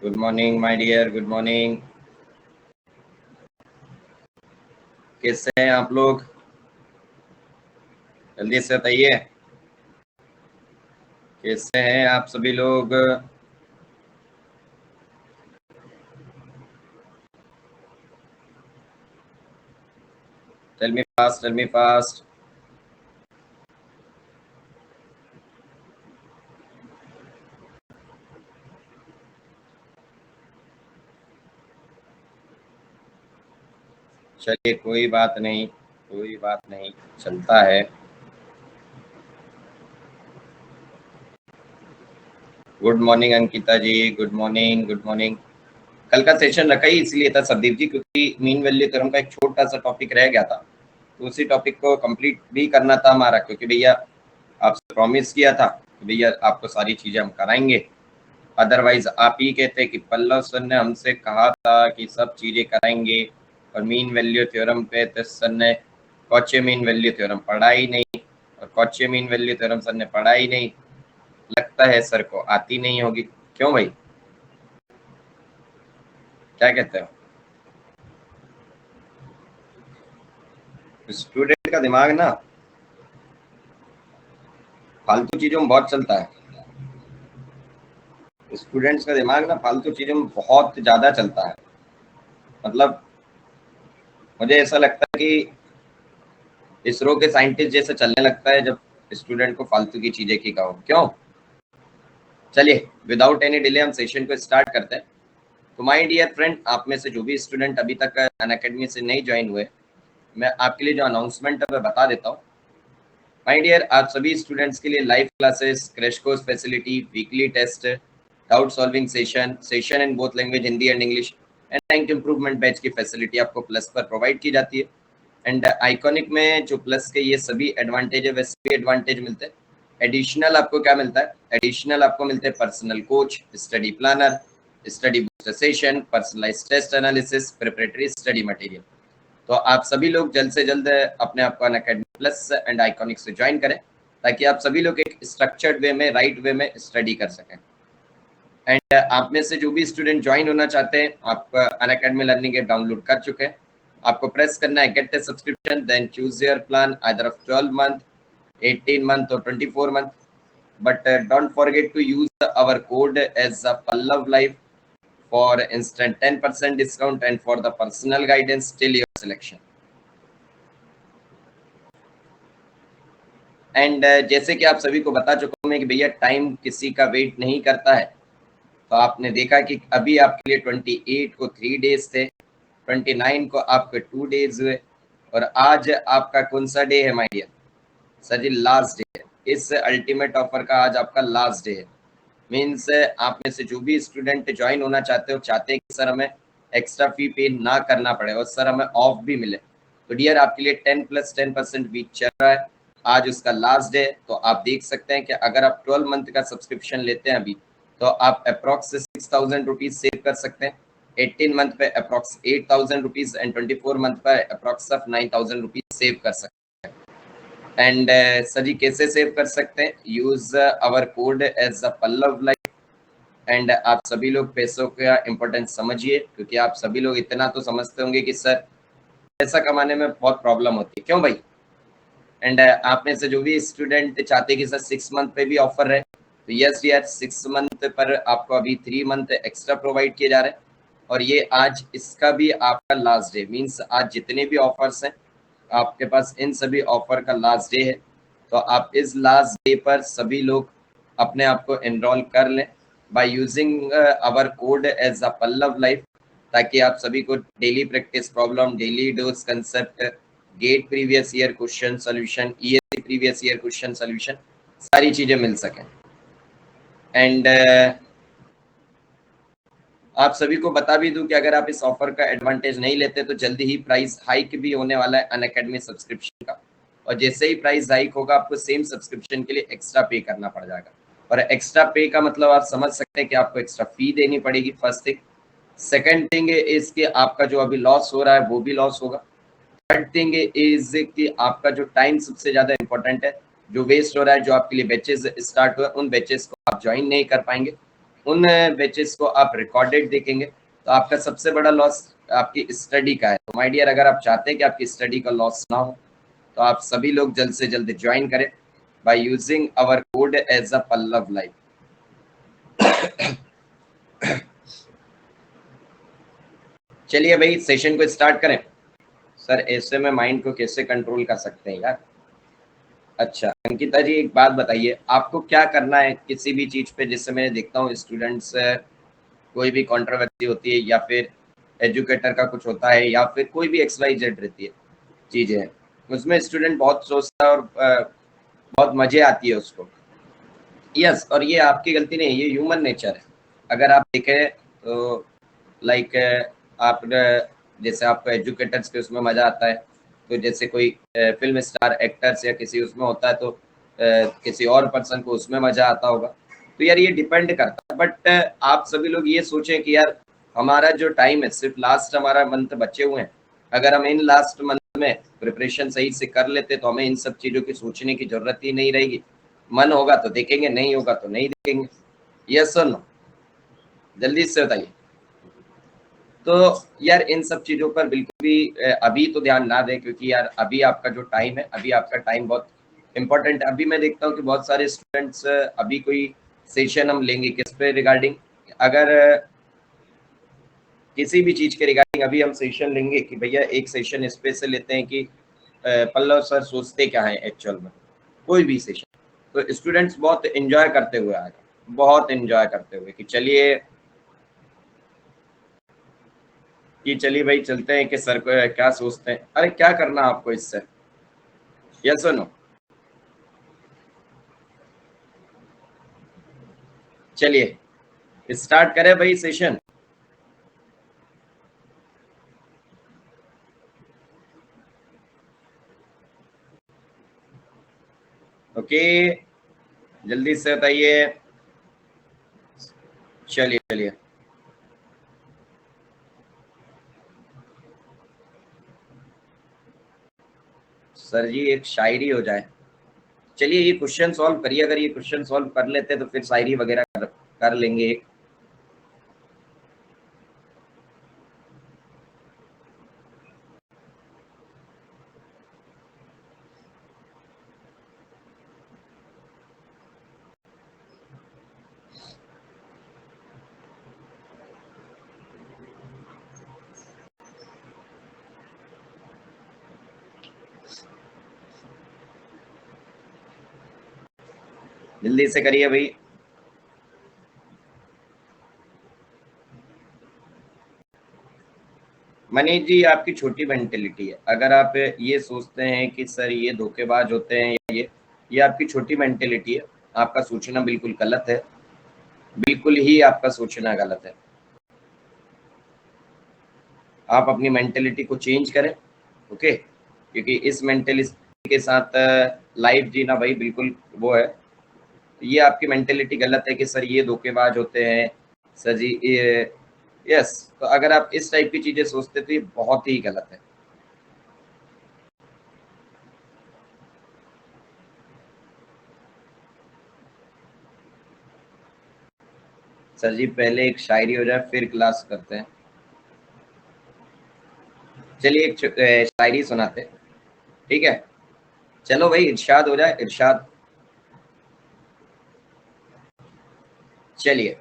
Good morning my dear, good morning. कैसे हैं आप लोग? जल्दी से बताइए, कैसे हैं आप सभी लोग? Tell me fast, tell me fast. चलिए, कोई बात नहीं, कोई बात नहीं, चलता है। Good morning Ankita ji, good morning, good morning. कल का सेशन रखा ही इसलिए था संदीप जी, क्योंकि मीन वैल्यू थ्योरम का एक छोटा सा टॉपिक रह गया था, तो उसी टॉपिक को कंप्लीट भी करना था हमारा, क्योंकि भैया आपसे प्रॉमिस किया था कि भैया आपको सारी चीजें हम कराएंगे। अदरवाइज आप ही कहते कि पल्लव सर ने हमसे कहा था कि सब चीजें कराएंगे, और मीन वैल्यू थ्योरम पे तो सर ने कॉचे मीन वैल्यू थ्योरम पढ़ा ही नहीं, और कॉचे मीन वैल्यू थ्योरम सर ने पढ़ा ही नहीं। लगता है सर को आती नहीं होगी। क्यों भाई, क्या कहते हो? स्टूडेंट का दिमाग ना फालतू चीजों में बहुत चलता है। स्टूडेंट्स का दिमाग ना फालतू चीजों में बहुत ज्यादा चलता है। मतलब मुझे ऐसा लगता है कि इसरो के साइंटिस्ट जैसे चलने लगता है जब स्टूडेंट को फालतू की चीजें की कहो। क्यों? चलिए, विदाउट एनी डिले हम सेशन को स्टार्ट करते हैं। तो माय डियर फ्रेंड, आप में से जो भी स्टूडेंट अभी तक अनअकैडमी से नहीं ज्वाइन हुए, मैं आपके लिए जो अनाउंसमेंट है मैं बता देता हूँ। माय डियर, आप सभी स्टूडेंट्स के लिए live classes, crash course facility, weekly test, doubt solving session in both language Hindi and English, and rank improvement batch की फैसिलिटी आपको प्लस पर प्रोवाइड की जाती है। एंड आइकॉनिक में जो प्लस के ये सभी एडवांटेज है वैसे भी एडवांटेज मिलते हैं। एडिशनल आपको क्या मिलता है? एडिशनल आपको मिलते हैं personal coach, study planner, study booster session, personalised test analysis, preparatory study material. तो आप सभी लोग जल्द से जल्द अपने आप को अनअकैडमी प्लस एंड आइकॉनिक से ज्वाइन करें, ताकि आप सभी लोग एक स्ट्रक्चर्ड वे में, राइट वे में स्टडी कर सकें। एंड आप में से जो भी स्टूडेंट ज्वाइन होना चाहते हैं, आप अनअकैडमी लर्निंग ऐप डाउनलोड कर चुके हैं। आपको प्रेस करना है get a subscription, then choose your plan either of 12 month, 18 month or 24 month. But don't forget to use our code as a Pallav Life for instant 10% discount and for the personal guidance till your selection. And जैसे कि आप सभी को बता चुका हूँ मैं कि भैया टाइम किसी का वेट नहीं करता है। तो आपने देखा कि अभी आपके लिए 28 को 3 days थे, 29 को आपके 2 days हुए, और आज आपका कौन सा डे है my dear? Sir ji last day है। इस अल्टीमेट ऑफर का आज आपका लास्ट डे है। मीन्स आप में से जो भी स्टूडेंट ज्वाइन होना चाहते हो, चाहते हैं कि सर हमें एक्स्ट्रा फी पे ना करना पड़े और सर हमें ऑफ भी मिले, तो डियर आपके लिए 10+10% वीक चल रहा है। आज उसका लास्ट डे है। तो आप देख सकते हैं कि अगर आप 12 मंथ का सब्सक्रिप्शन लेते हैं अभी, तो आप अप्रॉक्स 6,000 रुपीज सेव कर सकते हैं। 18 मंथ पे अप्रॉक्स 8,000 रुपीज एंड 24 मंथ पे अप्रॉक्स 9,000 रुपीज सेव कर सकते हैं। एंड सर जी कैसे सेव कर सकते हैं? Use our code as a Pallav life. And आप सभी लोग पैसों का इम्पोर्टेंस समझिए, क्योंकि आप सभी लोग इतना तो समझते होंगे कि सर पैसा कमाने में बहुत प्रॉब्लम होती है। क्यों भाई? एंड आप में से जो भी स्टूडेंट चाहते हैं कि सर 6 मंथ पे भी ऑफर रहे, तो यस यार 6 मंथ पर आपको अभी 3 मंथ एक्स्ट्रा प्रोवाइड किए जा रहे हैं। और ये आज इसका भी आपका लास्ट डे, मीन्स आज जितने भी ऑफर्स हैं आपके पास, इन सभी ऑफर का लास्ट डे है। तो आप इस लास्ट डे पर सभी लोग अपने आप को एनरोल कर लें by using our code as a Pallav life, ताकि आप सभी को daily practice problem, daily dose concept, GATE previous year question solution, ESC previous year question solution, सारी चीजें मिल सकें। एंड आप सभी को बता भी दूं कि अगर आप इस ऑफर का एडवांटेज नहीं लेते तो जल्दी ही प्राइस हाइक भी होने वाला है अनअकैडमी सब्सक्रिप्शन का। और जैसे ही प्राइस हाइक होगा आपको सेम सब्सक्रिप्शन के लिए एक्स्ट्रा पे करना पड़ जाएगा। और एक्स्ट्रा पे का मतलब आप समझ सकते हैं कि आपको एक्स्ट्रा फी देनी पड़ेगी, first thing. Second thing is कि आपका जो अभी लॉस हो रहा है वो भी लॉस होगा। थर्ड थिंग इज कि आपका जो टाइम सबसे ज्यादा इंपॉर्टेंट है, जो वेस्ट हो रहा है, जो आपके लिए बैचेस स्टार्ट हुए उन बैचेस को आप ज्वाइन नहीं कर पाएंगे। उन बैचेस को आप रिकॉर्डेड देखेंगे तो आपका सबसे बड़ा लॉस आपकी स्टडी का है। तो माय डियर, अगर आप चाहते हैं कि आपकी स्टडी का लॉस ना हो तो आप सभी लोग जल्द से जल्द ज्वाइन करें by using our code as a Pallav live. चलिए भाई सेशन को स्टार्ट करें। सर ऐसे में माइंड को कैसे कंट्रोल कर सकते हैं यार? अच्छा अंकिता जी, एक बात बताइए, आपको क्या करना है किसी भी चीज पे? जिससे मैं देखता हूँ स्टूडेंट्स, कोई भी कंट्रोवर्सी होती है या फिर एजुकेटर का कुछ होता है या फिर कोई भी XYZ रहती है चीजें हैं, उसमें स्टूडेंट बहुत सोचता है और बहुत मजे आती है उसको। यस, और ये आपकी गलती नहीं है, ये ह्यूमन नेचर है। अगर आप देखें तो लाइक आप जैसे आपको एजुकेटर्स के उसमें मजा आता है, तो जैसे कोई फिल्म स्टार एक्टर्स या किसी उसमें होता है तो किसी और पर्सन को उसमें मजा आता होगा। तो यार ये डिपेंड करता है, बट आप सभी लोग ये सोचें कि यार हमारा जो टाइम है, सिर्फ लास्ट हमारा मंथ बचे हुए हैं, अगर हम इन लास्ट मंथ में प्रिपरेशन सही से कर लेते तो हमें इन सब चीजों की सोचने की जरूरत ही नहीं रहेगी। मन होगा तो देखेंगे, नहीं होगा तो नहीं देखेंगे। यस और नो, जल्दी से बताइए। तो यार इन सब चीजों पर बिल्कुल भी अभी तो ध्यान ना दें, क्योंकि यार अभी आपका जो टाइम है, अभी आपका टाइम बहुत इंपॉर्टेंट है। अभी मैं देखता हूँ कि बहुत सारे स्टूडेंट्स अभी कोई सेशन हम लेंगे किस पे रिगार्डिंग, अगर किसी भी चीज के रिगार्डिंग अभी हम सेशन लेंगे कि भैया एक सेशन इस पे से लेते हैं कि पल्लव सर सोचते क्या है एक्चुअल में, कोई भी सेशन, तो स्टूडेंट्स बहुत एंजॉय करते हुए आ रहे, बहुत एंजॉय करते हुए कि चलिए भाई चलते हैं कि सर को क्या सोचते हैं। अरे क्या करना आपको इससे? यस और नो? चलिए स्टार्ट करें भाई सेशन। ओके, जल्दी से बताइए। चलिए चलिए, सर जी एक शायरी हो जाए। चलिए ये क्वेश्चन सॉल्व करिए, अगर ये क्वेश्चन सॉल्व कर लेते तो फिर शायरी वगैरह कर लेंगे एक। जल्दी से करिए भाई। मनीष जी आपकी छोटी मेंटेलिटी है, अगर आप ये सोचते हैं कि सर ये धोखेबाज होते हैं या ये आपकी छोटी मेंटेलिटी है। आपका सोचना बिल्कुल गलत है, बिल्कुल ही आपका सोचना गलत है। आप अपनी मेंटेलिटी को चेंज करें। ओके, क्योंकि इस मेंटेलिटी के साथ लाइफ जीना भाई बिल्कुल वो है। ये आपकी मेंटेलिटी गलत है कि सर ये धोखेबाज होते हैं, सर जी ये। यस, तो अगर आप इस टाइप की चीजें सोचते तो ये बहुत ही गलत है। सर जी पहले एक शायरी हो जाए फिर क्लास करते हैं। चलिए एक शायरी सुनाते हैं, ठीक है? चलो भाई इरशाद हो जाए, इरशाद। चलिए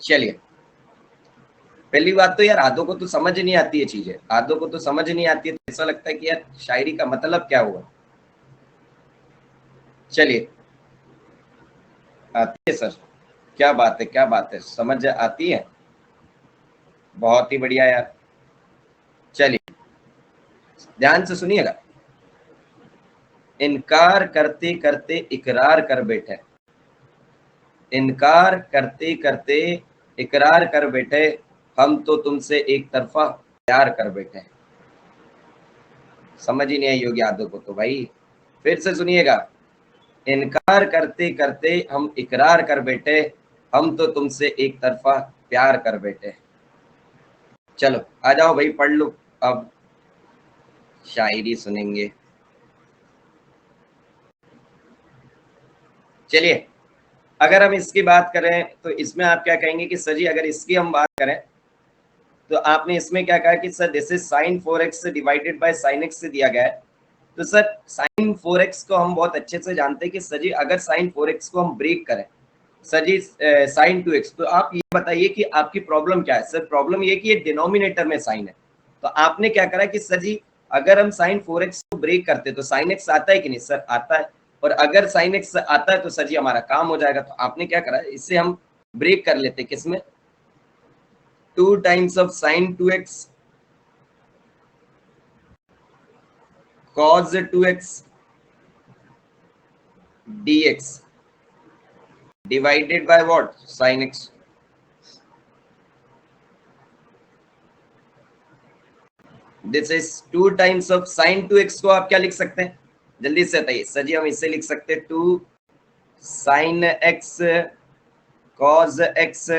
चलिए, पहली बात तो यार आधों को तो समझ नहीं आती है चीजें, आधों को तो समझ नहीं आती है, तो ऐसा लगता है कि यार शायरी का मतलब क्या हुआ। चलिए, आती है सर? क्या बात है, क्या बात है, समझ आती है। बहुत ही बढ़िया यार। चलिए ध्यान से सुनिएगा। इनकार करते करते इकरार कर बैठे, इनकार करते करते इकरार कर बैठे, हम तो तुमसे एक तरफा प्यार कर बैठे। समझ ही नहीं आई होगी आदों को तो भाई, फिर से सुनिएगा। इनकार करते करते हम इकरार कर बैठे, हम तो तुमसे एक तरफा प्यार कर बैठे। चलो आ जाओ भाई पढ़ लो, अब शायरी सुनेंगे। चलिए अगर हम इसकी बात करें तो इसमें आप क्या कहेंगे कि सर जी अगर इसकी हम बात करें तो आपने इसमें क्या कहा कि sir this is sign 4x divided by sign x से दिया गया है। तो सर साइन 4x को हम बहुत अच्छे से जानते हैं कि सर जी अगर साइन 4x को हम ब्रेक करें सर जी साइन 2x, तो आप ये बताइए कि आपकी प्रॉब्लम क्या है। सर प्रॉब्लम ये कि ये डिनोमिनेटर में साइन है, तो आपने क्या करा कि सर जी अगर हम साइन 4x को ब्रेक करते तो साइन x आता है कि नहीं। सर आता है, और अगर साइन x आता है तो सर जी हमारा काम हो जाएगा। तो आपने क्या करा, इससे हम ब्रेक कर लेते किसमें, 2 times of sine 2x cos 2x dx divided by what, sin x। This is 2 times of sine 2x को आप क्या लिख सकते हैं, जल्दी से बताइए। सर जी हम इसे लिख सकते हैं 2 sine x cos x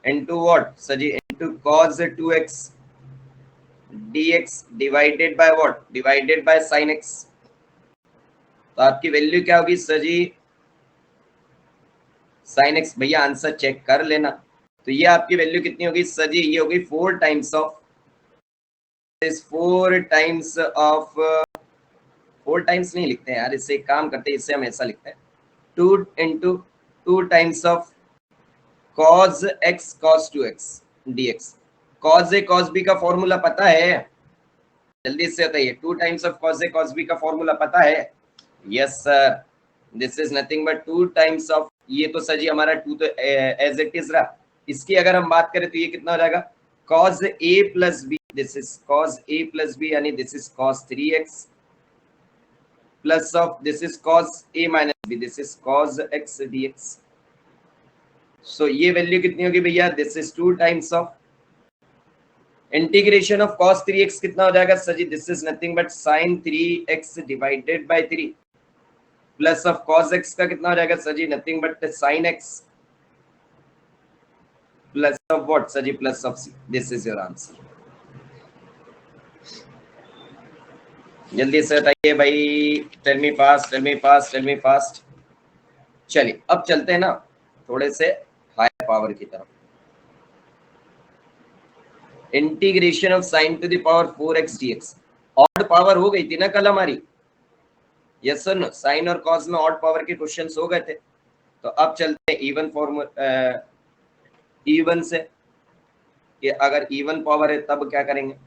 into what, sir ji into cos 2x dx divided by what, divided by sin x। तो आपकी वैल्यू क्या होगी सर जी, साइन एक्स, भैया आंसर चेक कर लेना। तो ये आपकी वैल्यू कितनी होगी सर जी, ये होगी 4 टाइम्स ऑफ, इस 4 टाइम्स ऑफ, 4 टाइम्स नहीं लिखते हैं यार, इससे एक काम करते हैं, इससे हम ऐसा लिखते हैं 2 into 2 times of cos x cos 2x dx। cos a cos b का फॉर्मूला पता है, जल्दी से बताइए। 2 times of cos a cos b का फॉर्मूला पता है। Yes sir, this is nothing but 2 times of, ये तो सर जी हमारा 2 तो एज इट इज रहा। इसकी अगर हम बात करें तो ये कितना हो जाएगा, cos a plus B, this is cos a plus B, यानी this is cos 3x plus of, this is cos a minus B, this is cos x dx। So ये वैल्यू कितनी होगी भैया, this is 2 times of integration of cos 3x कितना हो जाएगा sir ji, this is nothing but sin 3x divided by 3 plus of cos x का कितना हो जाएगा सर जी, nothing but sin x plus of what sir ji, plus of c। This is your answer. जल्दी से बताइए भाई, tell me fast, tell me fast, tell me fast. चलिए अब चलते हैं ना थोड़े से हायर पावर की तरफ। Integration of sine to the power 4x dx, odd power हो गई थी ना कल हमारी, यस सर नो, साइन और कॉस में ऑड पावर के क्वेश्चंस हो गए थे। तो अब चलते हैं इवन फॉर्मूला, इवन से, कि अगर इवन पावर है तब क्या करेंगे।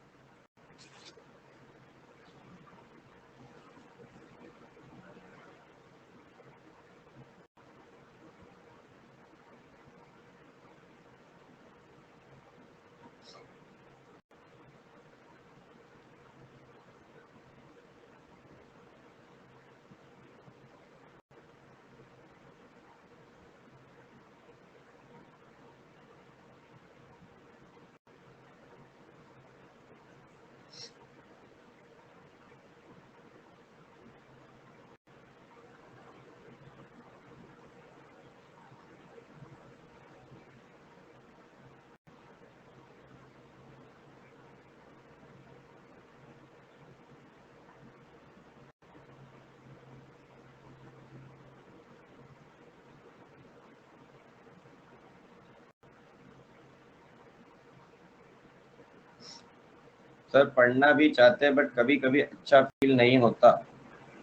सर पढ़ना भी चाहते हैं बट कभी कभी अच्छा फील नहीं होता,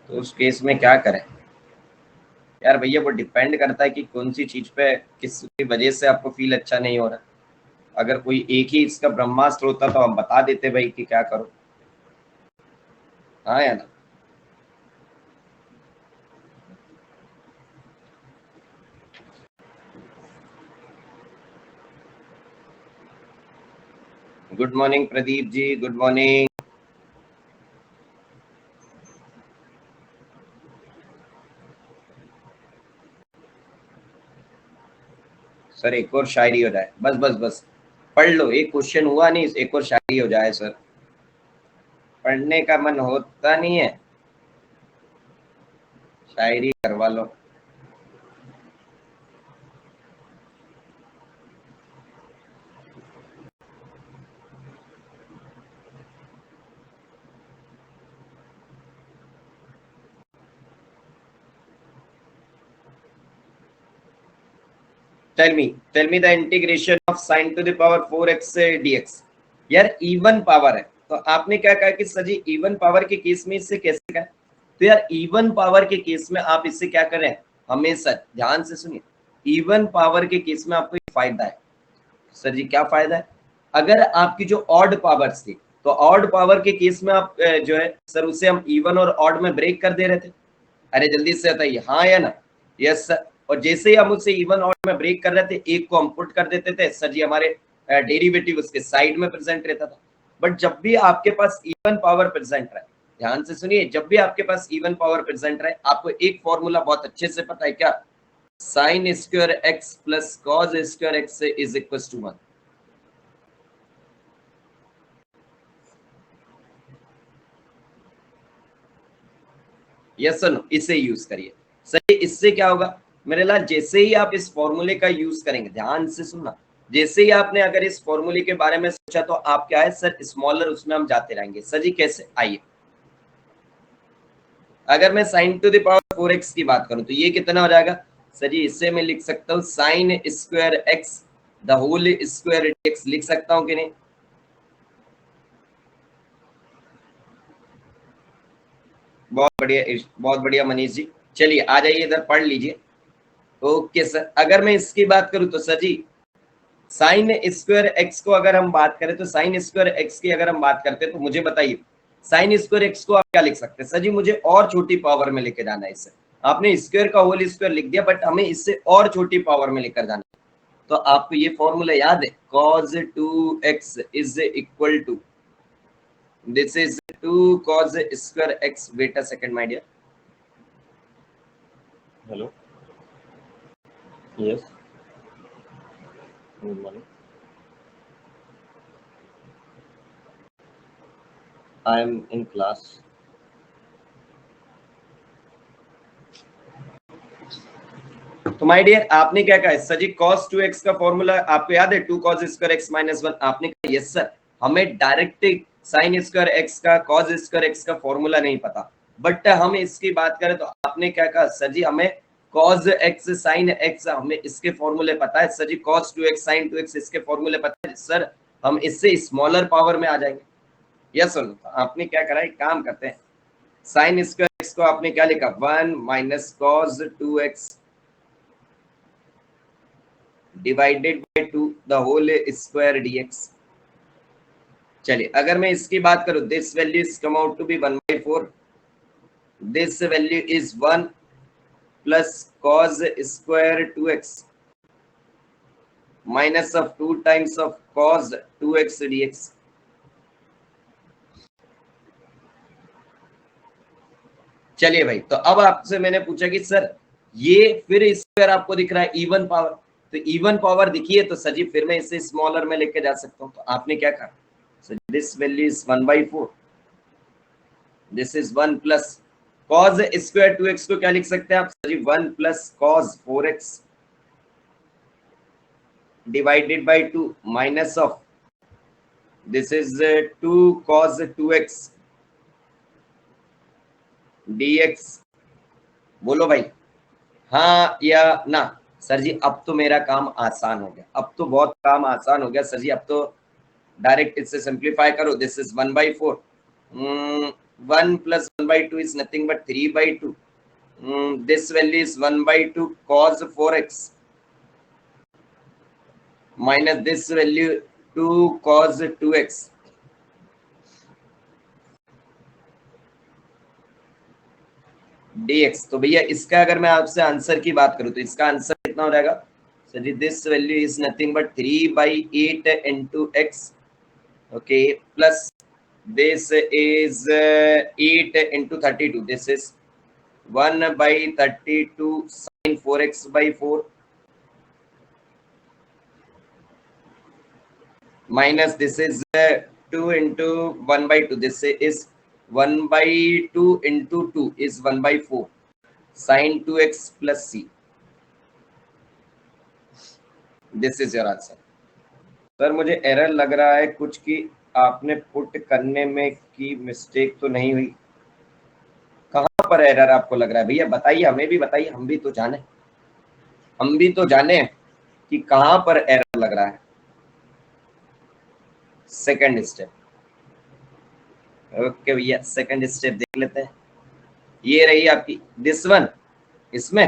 तो उस केस में क्या करें। यार भैया वो डिपेंड करता है कि कौन सी चीज पे, किस वजह से आपको फील अच्छा नहीं हो रहा। अगर कोई एक ही इसका ब्रह्मास्त्र होता तो हम बता देते भाई कि क्या करो। हाँ या ना। Good morning Pradeep ji, good morning. Sir एक और शायरी हो जाए, बस बस बस, पढ़ लो, एक क्वेश्चन हुआ नहीं, एक और शायरी हो जाए सर। पढ़ने का मन होता नहीं है, शायरी करवा लो। Tell me the integration of sin to the power 4x dx। यार इवन पावर है तो आपने क्या कहा कि सर जी इवन पावर के केस में इससे कैसे करें, तो यार इवन पावर के केस में आप इससे क्या करें, हमेशा ध्यान से सुनिए, इवन पावर के केस में आपको फायदा है। सर जी क्या फायदा है, अगर आपकी जो ऑड पावर्स थी तो ऑड पावर के केस में आप जो है सर उसे हम इवन और ऑड में ब्रेक कर दे रहे थे। अरे जल्दी से बताइए हाँ या ना, यस सर। और जैसे ही हम उसे इवन ऑड में ब्रेक कर रहे थे एक को हम पुट कर देते थे सर जी, हमारे डेरिवेटिव उसके साइड में प्रेजेंट रहता था। बट जब भी आपके पास इवन पावर प्रेजेंट रहे, ध्यान से सुनिए, जब भी आपके पास इवन पावर प्रेजेंट रहे आपको एक फॉर्मूला बहुत अच्छे से पता है क्या, sine square x plus cos square x is equal to 1। Yes sir, इसे यूज करिए सर। इससे क्या होगा मेरे लाल, जैसे ही आप इस फॉर्मूले का यूज करेंगे, ध्यान से सुनना, जैसे ही आपने अगर इस फॉर्मूले के बारे में सोचा तो आप क्या है सर स्मॉलर उसमें हम जाते रहेंगे। सर जी कैसे, आइए अगर मैं sign to the power 4x की बात करूं तो ये कितना हो जाएगा सर जी, इससे मैं लिख सकता हूं sine square x the whole square x, लिख सकता हूं कि नहीं। बहुत बढ़िया मनीष जी, चलिए आ जाइए इधर पढ़ लीजिए। ओके सर, अगर मैं इसकी बात करूं तो sir ji sine square x को अगर हम बात करें तो साइन स्क्वायर एक्स की अगर हम बात करते हैं तो मुझे बताइए साइन स्क्वायर एक्स को आप क्या लिख सकते हैं। सर जी मुझे और छोटी पावर में लेके जाना है इसे, आपने स्क्वायर का होल स्क्वायर लिख दिया बट हमें इससे और छोटी पावर में लेकर जाना है। तो आपको ये फॉर्मूला याद है, cos 2x is equal to, this is 2 cos square x। Wait a second my dear, hello, yes, good morning, I am in class. तो माय डियर आपने क्या कहा सर जी, cos 2x का फॉर्मूला आपको याद है 2 cos स्क्वायर x माइनस 1। आपने कहा यस सर, हमें डायरेक्ट साइन स्क्वायर x का cos स्क्वायर x का फॉर्मूला नहीं पता, बट हम इसकी बात करें तो आपने क्या कहा सर जी, हमें cos x sin x हमें इसके फॉर्मूले पता है। सर जी cos 2x sin 2x इसके फॉर्मूले पता है सर, हम इससे स्मॉलर पावर में आ जाएंगे। यस सर, आपने क्या करा है, काम करते हैं, साइन स्क्वायर x को आपने क्या लिखा 1 minus cos 2x divided by 2 the whole square dx। चलिए अगर मैं इसकी बात करूं, this value is come out to be 1/4, this value is 1 plus cos square 2x minus of 2 times of cos 2x dx। चलिए भाई, तो अब आपसे मैंने पूछा कि सर ये फिर स्क्वायर आपको दिख रहा है इवन पावर, तो इवन पावर दिखिए तो सर जी फिर मैं इसे स्मॉलर में लेके जा सकता हूं। तो आपने क्या कहा, so this value is 1/4, this is 1 plus cos square 2x को क्या लिख सकते हैं आप sir ji, 1 plus cos 4x divided by 2 minus of this is 2 cos 2x dx। बोलो भाई हाँ या ना। सर जी अब तो मेरा काम आसान हो गया, अब तो बहुत काम आसान हो गया सर जी, अब तो डायरेक्ट इससे सिंप्लीफाई करो, this is 1/4, 1 plus 1/2 is nothing but 3/2, this value is 1/2 cos 4x minus this value 2 cos 2x dx। तो भैया इसका अगर मैं आपसे आंसर की बात करूं तो इसका आंसर कितना हो जाएगा sir ji, this value is nothing but 3/8 into x, okay, plus this is 8 into 32, this is 1/32 sin 4x by 4 minus this is 2 into 1/2, this is 1/2 into 2 is 1/4 sin 2x plus c, this is your answer। Sir मुझे error लग रहा है कुछ कि आपने put करने में की मिस्टेक तो नहीं हुई, कहाँ पर एरर आपको लग रहा है भैया बताइए, हमें भी बताइए, हम भी तो जाने, हम भी तो जाने। कि कहां पर एरर लग रहा है। सेकंड स्टेप, ओके भैया सेकंड स्टेप देख लेते हैं। ये रही आपकी दिस वन, इसमें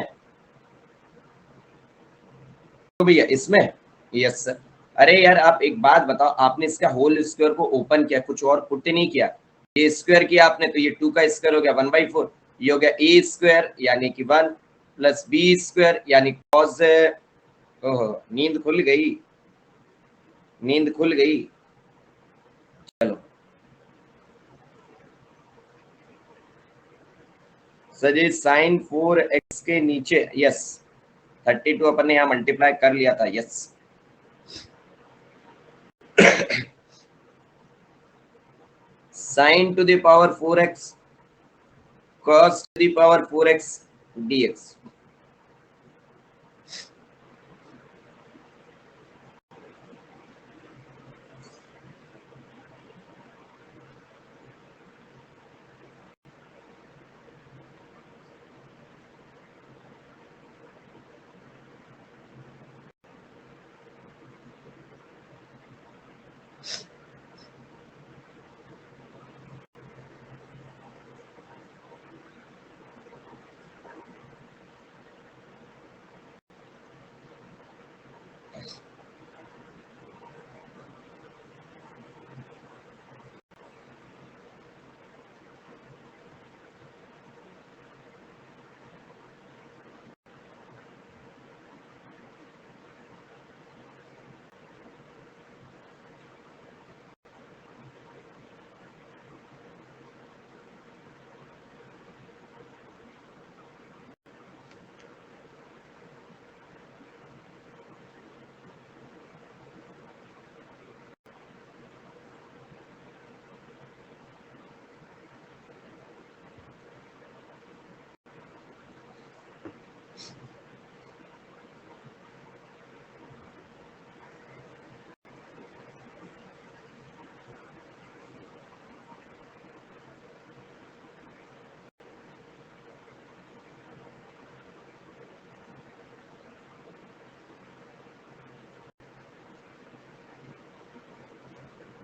तो भैया इसमें यस सर। अरे यार आप एक बात बताओ, आपने इसका होल स्क्वायर को ओपन किया, कुछ और पुट नहीं किया, ये स्क्वायर किया आपने तो ये 2 का स्क्वायर हो गया 1/4, ये हो गया a स्क्वायर यानी कि 1 प्लस b स्क्वायर यानी cos, ओहो नींद खुल गई, नींद खुल गई। चलो सर जी साइन 4x के नीचे यस 32 अपन ने यहाँ मल्टीप्लाई कर लिया था yes. Sine to the power 4x cos to the power 4x dx।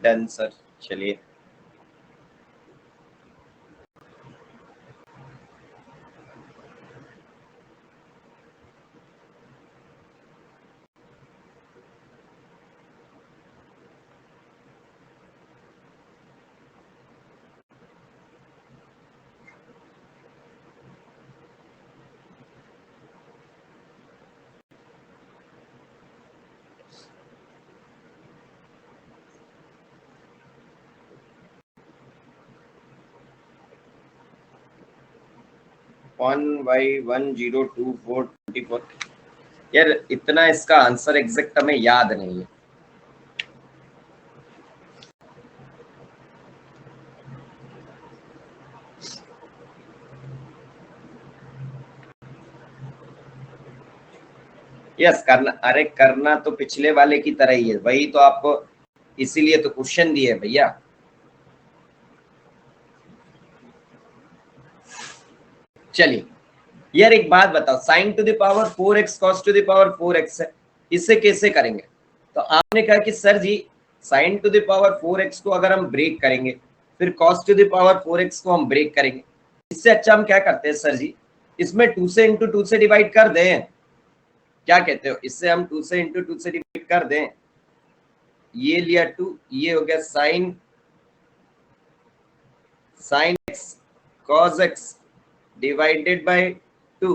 Done sir, चलिए। One by 102424। यार इतना इसका आंसर एग्जैक्ट हमें याद नहीं है। यस करना, अरे करना तो पिछले वाले की तरह ही है, वही तो आपको इसीलिए तो क्वेश्चन दिए है भैया। चलिए यार एक बात बताओ, sine to the power 4x cos to the power 4x है, इसे कैसे करेंगे? तो आपने कहा कि sir ji sine to the power 4x को अगर हम ब्रेक करेंगे फिर cos to the power 4x को हम ब्रेक करेंगे, इससे अच्छा हम क्या करते हैं सर जी, इसमें 2 से इंटू 2 से डिवाइड कर दें, क्या कहते हो? इससे हम 2 से इंटू 2 से डिवाइड कर दें, ये लिया 2, ये हो गया sine x cos x divided by 2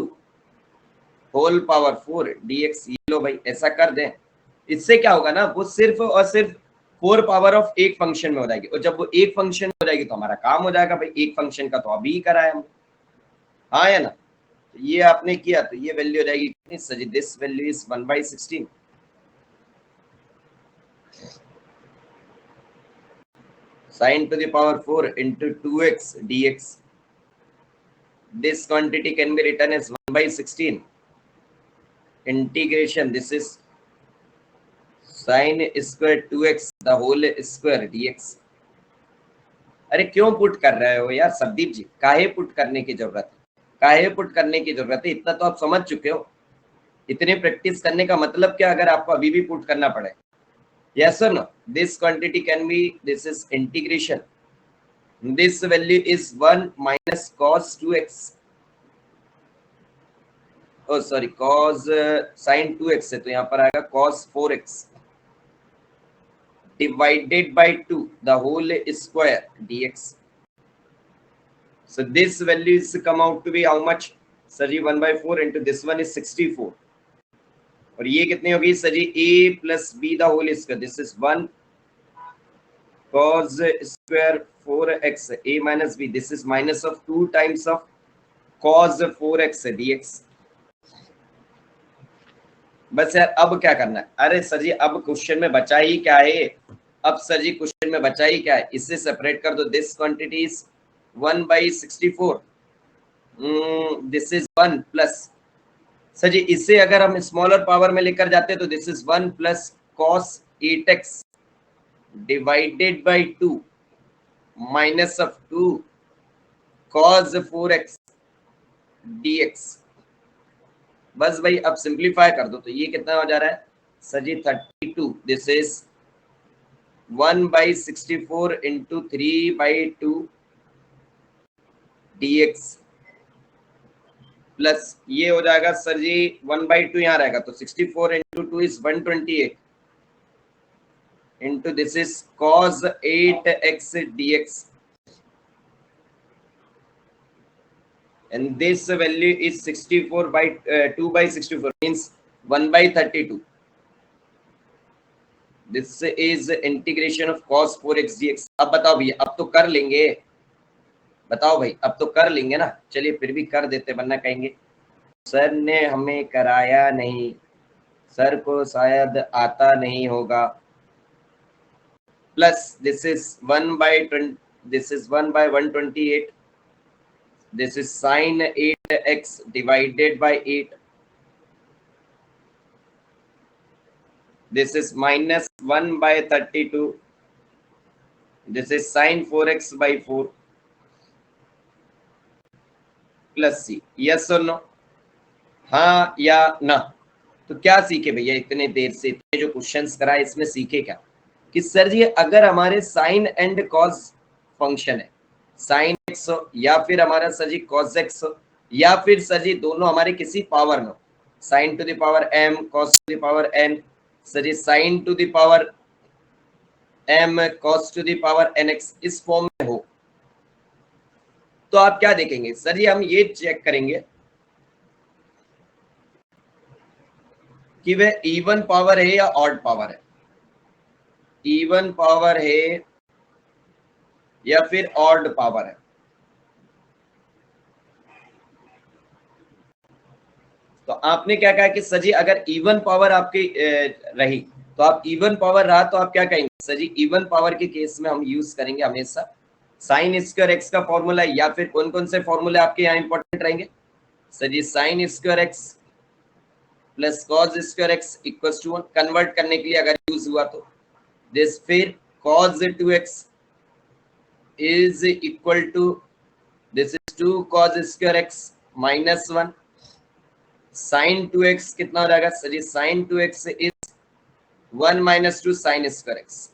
whole power 4 dx, ये लो भाई ऐसा कर दें। इससे क्या होगा ना, वो सिर्फ और सिर्फ 4 पावर ऑफ एक फंक्शन में हो जाएगी, और जब वो एक फंक्शन में हो जाएगी तो हमारा काम हो जाएगा भाई, एक फंक्शन का तो अभी ही कराया हमने, हाँ है ना? तो ये आपने किया तो ये वैल्यू हो जाएगी कितनी sir ji? This value is 1/16 sin to the power 4 into 2x dx. This quantity can be written as 1/16 integration, this is sin square 2x the whole square dx। अरे क्यों पुट कर रहे हो यार संदीप जी, काहे पुट करने की जरूरत है, काहे पुट करने की जरूरत है, इतना तो आप समझ चुके हो। इतने प्रैक्टिस करने का मतलब क्या अगर आपको अभी भी पुट करना पड़े? यस और no? This quantity can be, this is integration, this value is 1 minus cos 2x, oh sorry cos sin 2x है, तो यहाँ पर आएगा cos 4x divided by 2 the whole square dx. So this value is come out to be how much? Sir ji 1/4 into this one is 64, और ये कितनी होगी sir ji? a plus b the whole square, this is 1 cos square 4x a minus b, this is minus of 2 times of cos 4x dx. बस यार अब क्या करना है? अरे सर जी अब क्वेश्चन में बचा ही क्या है? अब सर जी क्वेश्चन में बचा ही क्या है? इससे सेपरेट कर दो, this quantity is 1/64, this is 1 plus, sir जी इससे अगर हम स्मॉलर पावर में लेकर जाते तो this is 1 plus cos 8x divided by 2 minus of 2 cos 4x dx. बस भाई अब सिंप्लीफाई कर दो तो ये कितना हो जा रहा है sir ji? 32, this is 1/64 into 3/2 dx plus ये हो जाएगा सर जी 1/2 यहाँ रहेगा तो 64 into 2 is 128 into this is cos 8x dx, and this value is 64 by 2/64 means 1/32. This is integration of cos 4x dx. अब बताओ भैया, अब तो कर लेंगे, बताओ भाई अब तो कर लेंगे ना? चलिए फिर भी कर देते, वरना कहेंगे सर ने हमें कराया नहीं, सर को शायद आता नहीं होगा. Plus this is 1/20, this is 1/128, this is sin 8x divided by 8, this is minus 1/32, this is sin 4x by 4 plus c. yes or no? हाँ या ना? तो क्या सीखे भैया इतने देर से, इतने जो क्वेश्चंस कराए इसमें सीखे क्या? कि सर जी अगर हमारे साइन एंड कॉस फंक्शन है, साइन एक्स हो या फिर हमारा सर जी कॉस एक्स हो, या फिर सर जी दोनों हमारे किसी पावर में हो, sine to the power m cos to the power n, sir ji sine to the power m cos to the power nx, इस फॉर्म में हो, तो आप क्या देखेंगे सर जी? हम ये चेक करेंगे कि वह इवन पावर है या ऑड पावर है, इवन पावर है या फिर ऑड पावर है. तो आपने क्या कहा कि सर जी अगर इवन पावर आपकी रही तो आप इवन पावर रहा तो आप क्या कहेंगे सर जी? इवन पावर के केस में हम यूज करेंगे हमेशा साइन स्क्वायर एक्स का फॉर्मूला, या फिर कौन कौन से फॉर्मूले आपके यहाँ इंपॉर्टेंट रहेंगे sir ji? Sine square x plus cos square x equal to 1, convert करने के लिए अगर यूज हुआ तो दिस, फिर cos 2x is equal to this is 2 cos square x minus 1, sin 2x कितना हो जाएगा sir ji? sin 2x is 1 minus 2 sin square x,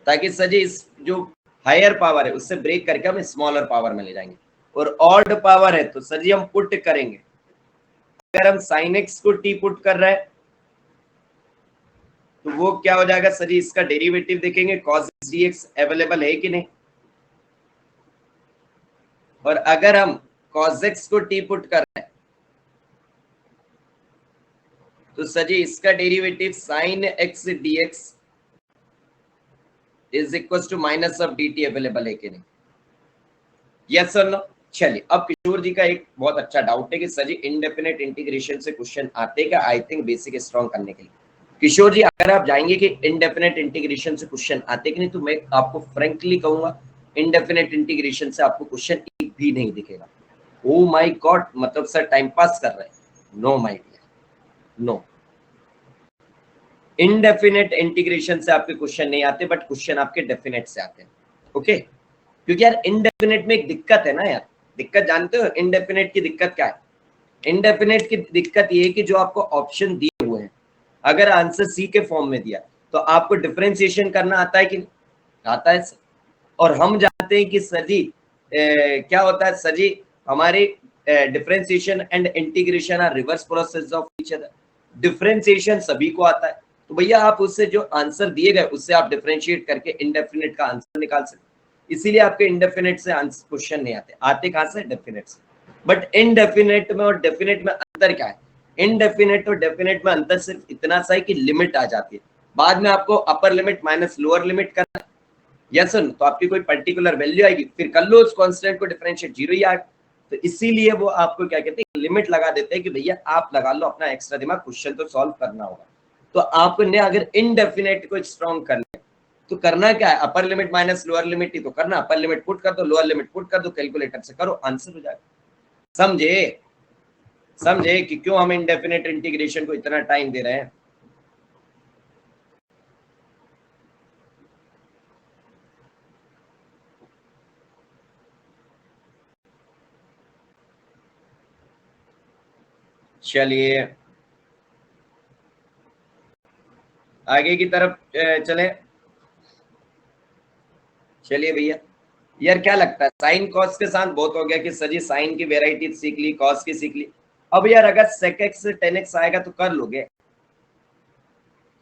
ताकि सर जी इस जो हायर पावर है उससे ब्रेक करके हम स्मॉलर पावर में ले जाएंगे. और ऑड पावर है तो सर जी हम पुट करेंगे, अगर हम sin x को t पुट कर रहे हैं तो वो क्या हो जाएगा सर जी? इसका डेरिवेटिव देखेंगे cos dx अवेलेबल है कि नहीं, और अगर हम cos x को t पुट कर रहे हैं तो सर जी इसका derivative sin x dx is equal to minus of dt available है कि नहीं? यस और नो? चलिए अब किशोर जी का एक बहुत अच्छा डाउट है कि सर जी इनडेफिनेट इंटीग्रेशन से क्वेश्चन आते क्या? आई थिंक बेसिक स्ट्रॉन्ग करने के लिए. किशोर जी अगर आप जाएंगे कि इनडेफिनेट इंटीग्रेशन से क्वेश्चन आते कि नहीं, तो मैं आपको फ्रैंकली कहूंगा इनडेफिनेट इंटीग्रेशन से आपको क्वेश्चन एक भी नहीं दिखेगा. ओ माय गॉड, मतलब सर टाइम पास कर रहे हैं? No my dear, no. Indefinite integration से आपके क्वेश्चन नहीं आते, बट क्वेश्चन आपके डेफिनेट से आते हैं. ओके, क्योंकि यार इनडेफिनेट में एक दिक्कत है ना यार. दिक्कत जानते हो इनडेफिनेट की दिक्कत क्या है? इनडेफिनेट की दिक्कत ये है कि जो आपको ऑप्शन दिए हुए हैं, अगर आंसर सी के फॉर्म में दिया तो आपको डिफरेंशिएशन करना आता है कि नहीं? आता है सर। और हम जानते हैं कि सर जी क्या होता है सर जी, हमारे differentiation and integration are reverse process of each other. Differentiation सभी को आता है, तो भैया आप उससे जो आंसर दिए गए उससे आप डिफरेंशिएट करके इनडेफिनेट का आंसर निकाल सकते, इसीलिए आपके इनडेफिनेट से आंसर क्वेश्चन नहीं आते कहां से? डेफिनेट से। बट इनडेफिनेट में और डेफिनेट में अंतर क्या है? इनडेफिनेट और डेफिनेट में अंतर सिर्फ इतना सा है कि लिमिट आ जाती है, बाद में आपको अपर लिमिट माइनस लोअर लिमिट करना, यस सर, तो आपकी कोई पर्टिकुलर वैल्यू आएगी, फिर कर लो उस कांस्टेंट को डिफरेंशिएट, जीरो ही आएगा। तो इसीलिए वो आपको क्या कहते हैं, लिमिट लगा देते हैं कि भैया आप लगा लो अपना एक्स्ट्रा दिमाग, क्वेश्चन तो सॉल्व करना होगा। तो आपने अगर इनडेफिनेट को स्ट्रॉन्ग करना है तो करना क्या है, upper limit minus lower limit ही तो करना, अपर लिमिट पुट कर दो, लोअर लिमिट पुट कर दो, कैलकुलेटर से करो, आंसर हो जाएगा। समझे? समझे कि क्यों हम इनडेफिनेट इंटीग्रेशन को इतना टाइम दे रहे हैं? चलिए आगे की तरफ चले। चलिए भैया, यार क्या लगता है, साइन कॉस के साथ बहुत हो गया कि सर जी साइन की वेराइटी सीख ली, कॉस की सीख ली, अब यार अगर sec x से tan x आएगा तो कर लोगे?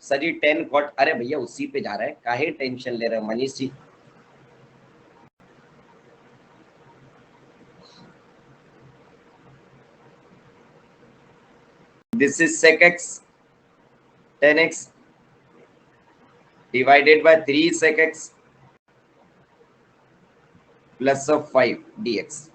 सर जी tan cot, अरे भैया उसी पे जा रहा है, काहे टेंशन ले रहे हो Manish ji? This is sec x tan x divided by 3 sec x plus of 5 dx।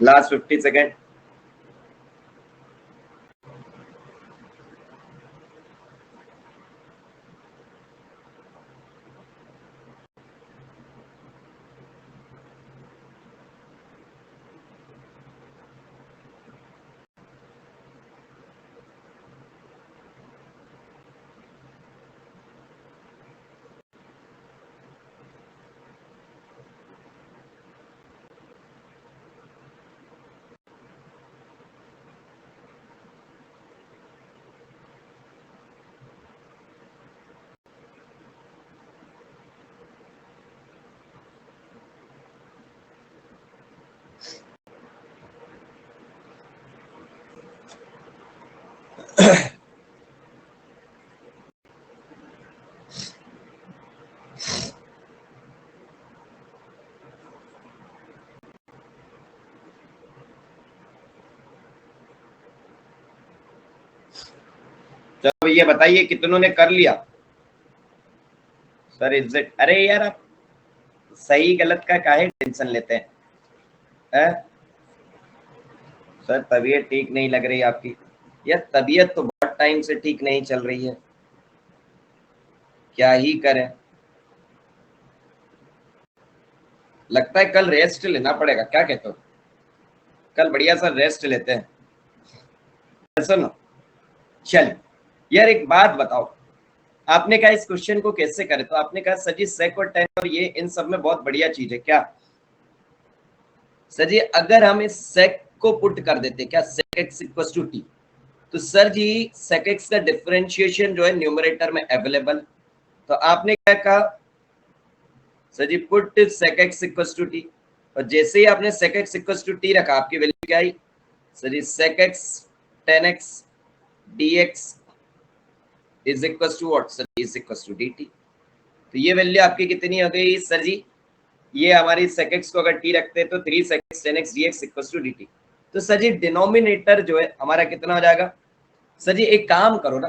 Last 50 second. चलो ये बताइए कितनों ने कर लिया? सर इज्जत, अरे यार आप सही गलत का काहे टेंशन लेते हैं? सर तबीयत ठीक नहीं लग रही आपकी? यार तबीयत तो बहुत टाइम से ठीक नहीं चल रही है, क्या ही करें। लगता है कल रेस्ट लेना पड़ेगा, क्या कहते हो? कल बढ़िया सा रेस्ट लेते हैं। सुनो, चल यार एक बात बताओ, आपने कहा इस क्वेश्चन को कैसे करें, तो आपने कहा सर जी सेक और टेन और ये इन सब में बहुत बढ़िया चीज है क्या? सर जी अगर हम इस सेक को पुट कर देते, क्या sec X equal to T, तो सर जी सेक एक्स का डिफरेंशिएशन जो है न्यूमरेटर में अवेलेबल, तो आपने क्या कहा सर जी put sec X equal to T, और जैसे ही आपने sec X equal to T रखा आपकी वैल्यू क्या आई सर जी sec X tan X D X is equal to what sir is equal to D T. तो ये वैल्यू आपकी कितनी हो गई सर जी, ये हमारी sec x को अगर t रखते हैं तो 3 sec x tan x dx equal to dt। तो सर जी डिनोमिनेटर जो है हमारा कितना हो जाएगा? सर जी एक काम करो ना,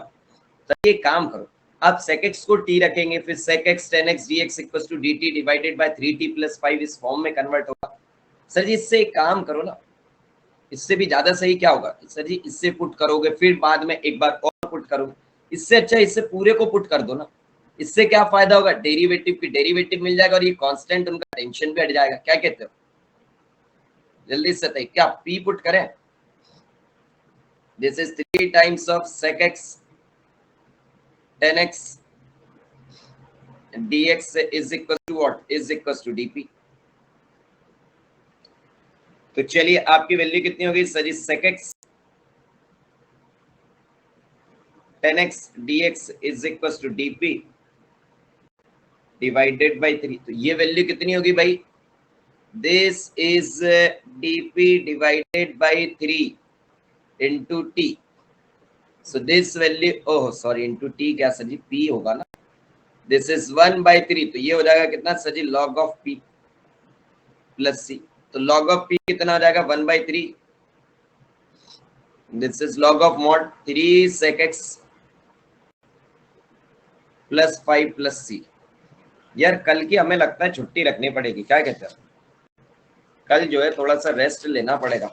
सर जी एक काम करो, आप sec x को t रखेंगे, फिर sec x tan x dx equal to dt divided by 3t plus 5 इस फॉर्म में कन्वर्ट होगा। सर जी इससे एक काम करो ना, इससे भी ज्यादा सही क्या होगा सर जी, इससे पुट करोगे फिर बाद में एक बार और पुट करोगे, इससे अच्छा इससे पूरे को पुट कर दो ना। इससे क्या फायदा होगा, डेरिवेटिव की डेरिवेटिव मिल जाएगा और ये कांस्टेंट उनका टेंशन भी हट जाएगा, क्या कहते हो? जल्दी से बताइए, क्या p पुट करें? This is 3 times of sec x tan x dx is equal to what is equal to dp। तो चलिए आपकी वैल्यू कितनी होगी sir ji, sec x tan x dx is equal to dp divided by 3। तो ये value कितनी होगी भाई, this is dp divided by 3 into t, so this value oh sorry into t क्या सर जी p होगा ना, this is 1/3, तो ये हो जाएगा कितना sir ji log of p plus c, तो log of p कितना हो जाएगा 1/3, this is log of mod 3 sec x plus 5 plus c। यार कल की हमें लगता है छुट्टी रखनी पड़ेगी, क्या कहते हैं? कल जो है थोड़ा सा रेस्ट लेना पड़ेगा,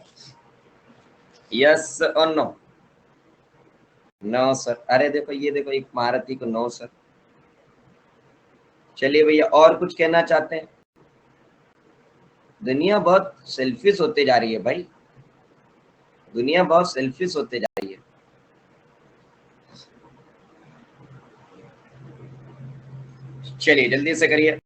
यस और नो? नो सर, अरे देखो ये देखो एक महारथी को नो सर। चलिए भैया और कुछ कहना चाहते हैं? दुनिया बहुत सेल्फिश होते जा रही है भाई, दुनिया बहुत सेल्फिश होते जा रही है। चलिए जल्दी से करिए।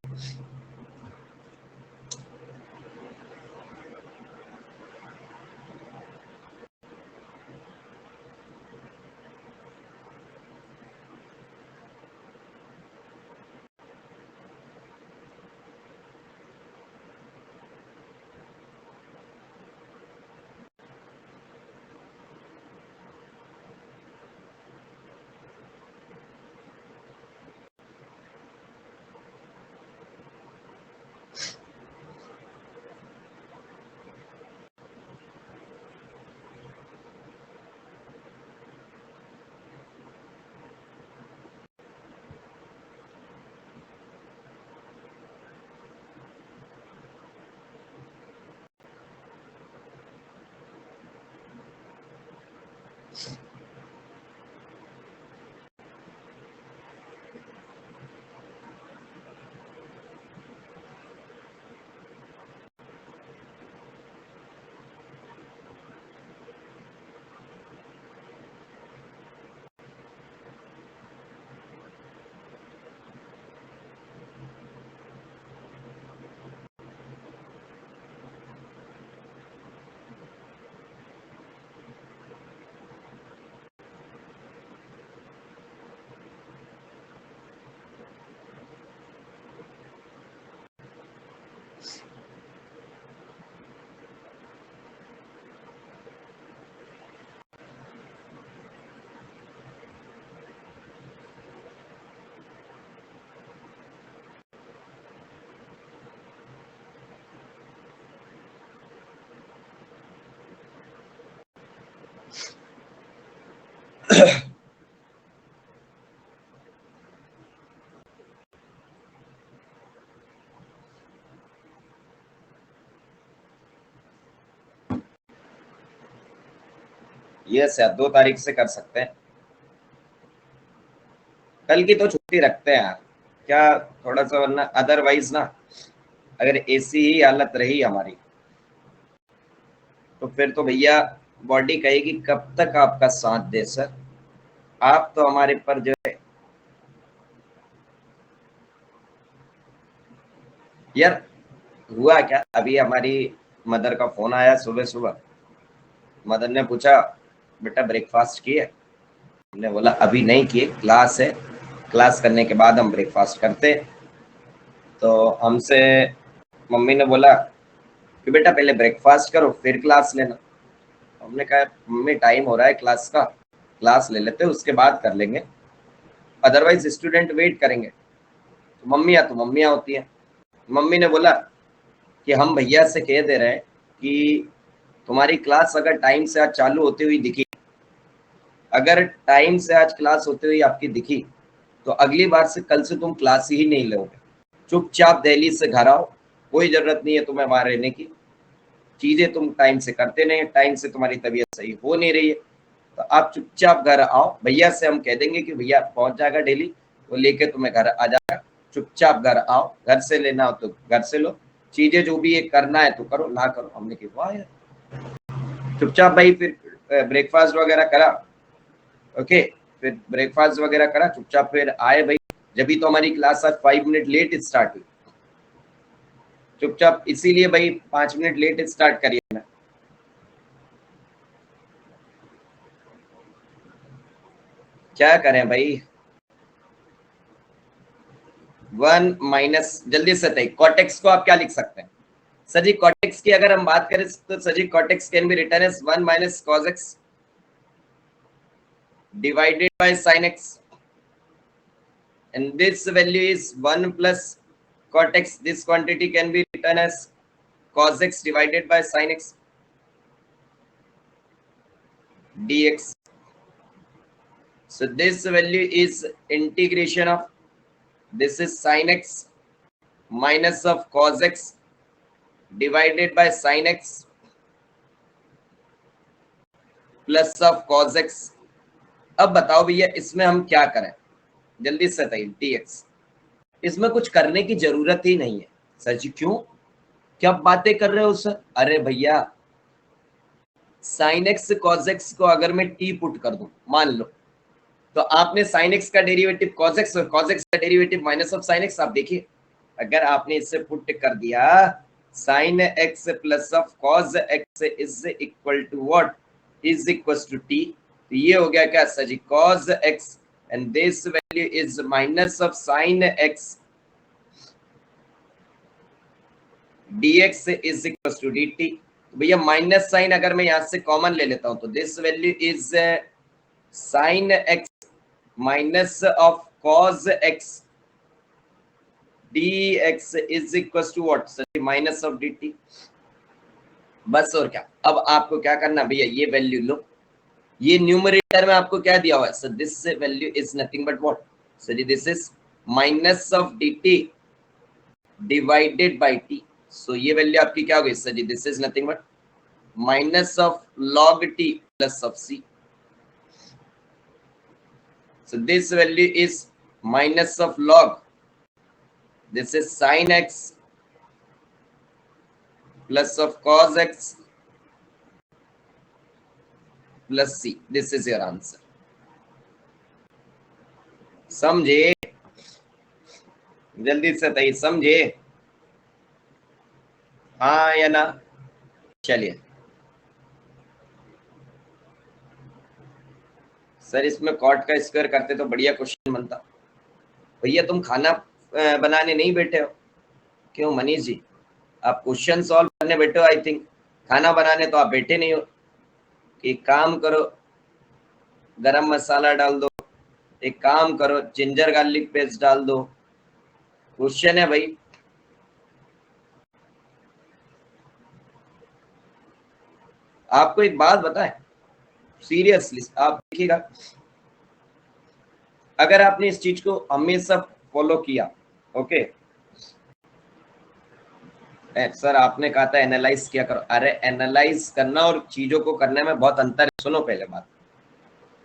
यस यार, 2 तारीख से कर सकते हैं। कल की तो छुट्टी रखते हैं यार, क्या थोड़ा सा, वरना अदरवाइज ना अगर ऐसी ही हालत रही हमारी तो फिर तो भैया बॉडी कहेगी कब तक आपका साथ दे सर, आप तो हमारे पर जो है। यार हुआ क्या, अभी हमारी मदर का फोन आया सुबह सुबह। मदर ने पूछा बेटा ब्रेकफास्ट किए? हमने बोला अभी नहीं किए, क्लास है, क्लास करने के बाद हम ब्रेकफास्ट करते। तो हमसे मम्मी ने बोला कि बेटा पहले ब्रेकफास्ट करो फिर क्लास लेना। हमने कहा मम्मी टाइम हो रहा है क्लास का, क्लास ले लेते उसके बाद कर लेंगे, अदरवाइज स्टूडेंट वेट करेंगे। तो मम्मियाँ होती हैं। मम्मी ने बोला कि हम भैया से कह दे रहे हैं कि तुम्हारी क्लास अगर टाइम से आज चालू होती हुई दिखी, अगर टाइम से आज क्लास होती हुई आपकी दिखी तो अगली बार से कल से तुम क्लास ही नहीं लोगे, चुपचाप दिल्ली से घर आओ, कोई जरूरत नहीं है तुम्हें वहां रहने की, चीजें तुम टाइम से करते नहीं, टाइम से तुम्हारी तबीयत सही हो नहीं रही है, तो आप चुपचाप घर आओ, भैया से हम कह देंगे कि भैया पहुंच जाएगा डेली, वो लेके तुम्हें घर आ जाएगा, चुपचाप घर आओ, घर से लेना हो तो घर से लो, चीजें जो भी ये करना है तो करो, ना करो। हमने कहा वाह यार, चुपचाप भाई फिर ब्रेकफास्ट वगैरह करा, ओके, फिर ब्रेकफास्ट वगैरह करा, चुपचाप फिर आए भाई, जब भी तो हमारी क्लास आज 5 मिनट लेट स्टार्ट हुई, चुपचाप इसीलिए भाई 5 मिनट लेट स्टार्ट करिए ना। क्या करें भाई, 1 माइनस, जल्दी से तय कॉटेक्स को आप क्या लिख सकते हैं सर जी? कॉटेक्स की अगर हम बात करें तो sir ji cot x can be written as 1 minus cos x divided by sine x, and this value is 1 plus cot x. This quantity can be written as cos x divided by sin x dx. So this value is integration of, this is sin x minus of cos x divided by sin x plus of cos x. अब बताओ भैया इसमें हम क्या करें, जल्दी से बताइए। dx, इसमें कुछ करने की जरूरत ही नहीं है सर जी। क्यों, क्या बातें कर रहे हो सर? अरे भैया साइन एक्स कॉस एक्स को अगर मैं टी पुट कर दूं मान लो, तो आपने साइन एक्स का डेरिवेटिव कॉस एक्स और कॉस एक्स का derivative minus of sine x, आप देखिए अगर आपने इससे पुट कर दिया sine x plus of cos x is equal to what, is equal to T, तो ये हो गया क्या sir ji, cos x and this value is minus of sine x dx is equal to dt। भैया minus sine अगर मैं यहां से कॉमन ले लेता हूं तो this value is sine x minus of cos x dx is equal to what, minus of dt। बस और क्या, अब आपको क्या करना भैया, ये वैल्यू लो, ये न्यूमरेटर में आपको क्या दिया हुआ है sir, this value is nothing but what sir, this is minus of dt divided by t। So ये वैल्यू आपकी क्या हो गई sir ji, this is nothing but minus of log t plus of c. So this value is minus of log, this is sin x plus of cos x plus c. This is your answer. समझे, जल्दी से बताइए समझे, हाँ या ना? चलिए sir इसमें कॉट का स्क्वायर करते तो बढ़िया क्वेश्चन बनता। भैया तुम खाना बनाने नहीं बैठे हो? क्यों मनीष जी, आप क्वेश्चन सॉल्व करने बैठे हो आई थिंक, खाना बनाने तो आप बैठे नहीं हो। एक काम करो गरम मसाला डाल दो, एक काम करो जिंजर गार्लिक पेस्ट डाल दो, क्वेश्चन है भाई। आपको एक बात बताएं सीरियसली, आप देखिएगा अगर आपने इस चीज को हमेशा फॉलो किया, ओके सर आपने कहा था एनालाइज किया करो, अरे एनालाइज करना और चीजों को करने में बहुत अंतर है। सुनो पहले बात,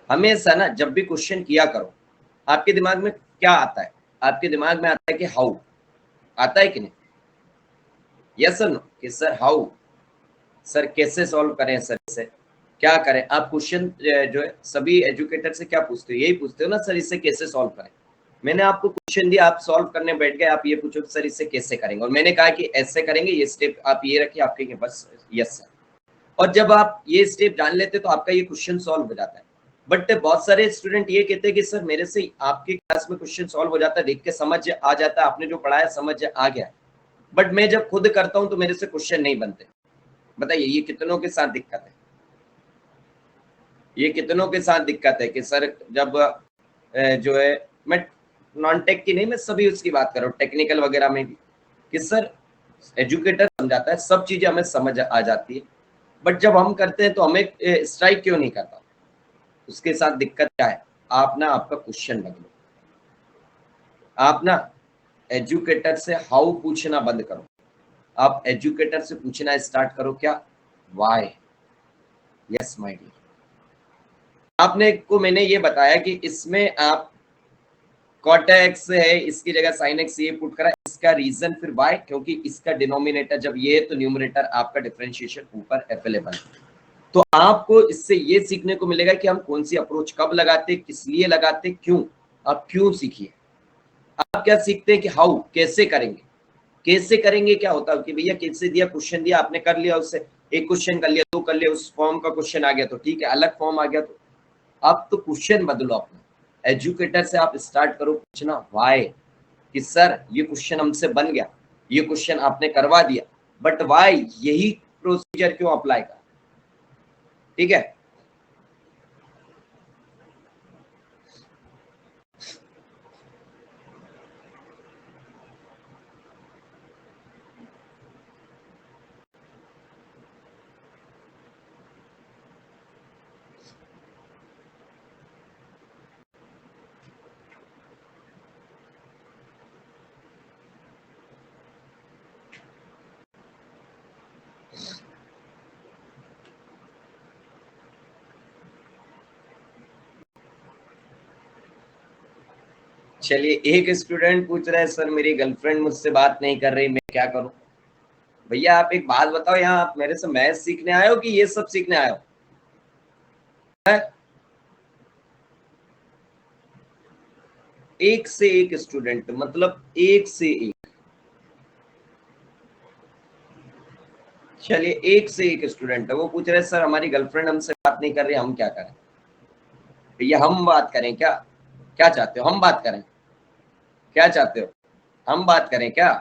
हमेशा ना जब भी क्वेश्चन किया करो, आपके दिमाग में क्या आता है? आपके दिमाग में आता है कि हाउ, आता है कि नहीं? यस सर नो, कि सर हाउ, सर कैसे सॉल्व करें, सर इसे क्या करें? आप क्वेश्चन जो है सभी एजुकेटर से क्या पूछते हो? यही पूछते हो ना, सर इसे कैसे सॉल्व करें। मैंने आपको क्वेश्चन दिया, आप सॉल्व करने बैठ गए, आप ये पूछो सर इसे कैसे करेंगे, और मैंने कहा कि ऐसे करेंगे, ये स्टेप आप ये रखिए, आप कहेंगे बस यस सर। और जब आप ये स्टेप जान लेते तो आपका ये क्वेश्चन सॉल्व हो जाता है। बट बहुत सारे स्टूडेंट ये कहते हैं कि सर मेरे से आपकी क्लास में क्वेश्चन सॉल्व हो जाता है, देख के समझ आ जाता है, आपने जो पढ़ाया समझ आ गया, बट मैं जब खुद करता हूं तो मेरे से क्वेश्चन नहीं बनते। बताइए ये कितनों के साथ दिक्कत है? ये कितनों के साथ दिक्कत है कि सर जब जो है, मैं नॉन टेक की नहीं, मैं सभी उसकी बात कर रहा हूँ, टेक्निकल वगैरह में भी, कि सर एजुकेटर समझाता है, सब चीजें हमें समझ आ जाती है, बट जब हम करते हैं तो हमें स्ट्राइक क्यों नहीं करता? उसके साथ दिक्कत क्या है? आप ना आपका क्वेश्चन बदलो, आप ना एजुकेटर से हाउ पूछना बंद करो, आप एजुकेटर से पूछना स्टार्ट करो, क्या? वाई। यस माय डियर, आपने को मैंने ये बताया कि इसमें आप कॉट एक्स है, इसकी जगह साइन एक्स ये पुट करा, इसका रीजन फिर वाई, क्योंकि इसका डिनोमिनेटर जब ये है तो न्यूमरेटर आपका डिफरेंशिएशन ऊपर अवेलेबल है। तो आपको इससे ये सीखने को मिलेगा कि हम कौन सी अप्रोच कब लगाते, किस लिए लगाते, क्यों। आप क्यों सीखिए, आप क्या सीखते हैं कि हाउ, कैसे करेंगे। कैसे करेंगे क्या होता है कि भैया कैसे दिया, क्वेश्चन दिया, आपने कर लिया, उससे एक क्वेश्चन कर लिया, दो कर लिया, उस फॉर्म का क्वेश्चन आ गया तो ठीक है, अलग फॉर्म आ गया तो आप तो क्वेश्चन बदलो अपना। एजुकेटर से आप स्टार्ट करो पूछना वाई, कि सर ये क्वेश्चन हमसे बन गया, ये क्वेश्चन आपने करवा दिया, बट वाई, यही प्रोसीजर क्यों अप्लाई कर। ठीक है, चलिए एक स्टूडेंट पूछ रहा है सर मेरी गर्लफ्रेंड मुझसे बात नहीं कर रही, मैं क्या करूं? भैया आप एक बात बताओ, यहाँ आप मेरे से मैथ सीखने आए हो कि ये सब सीखने आए हो? एक से एक स्टूडेंट, मतलब एक से एक, चलिए एक से एक स्टूडेंट है, वो पूछ रहे हैं सर हमारी गर्लफ्रेंड हमसे बात नहीं कर रही, हम क्या करें? भैया हम बात करें क्या? क्या चाहते हो हम बात करें? क्या चाहते हो हम बात करें क्या?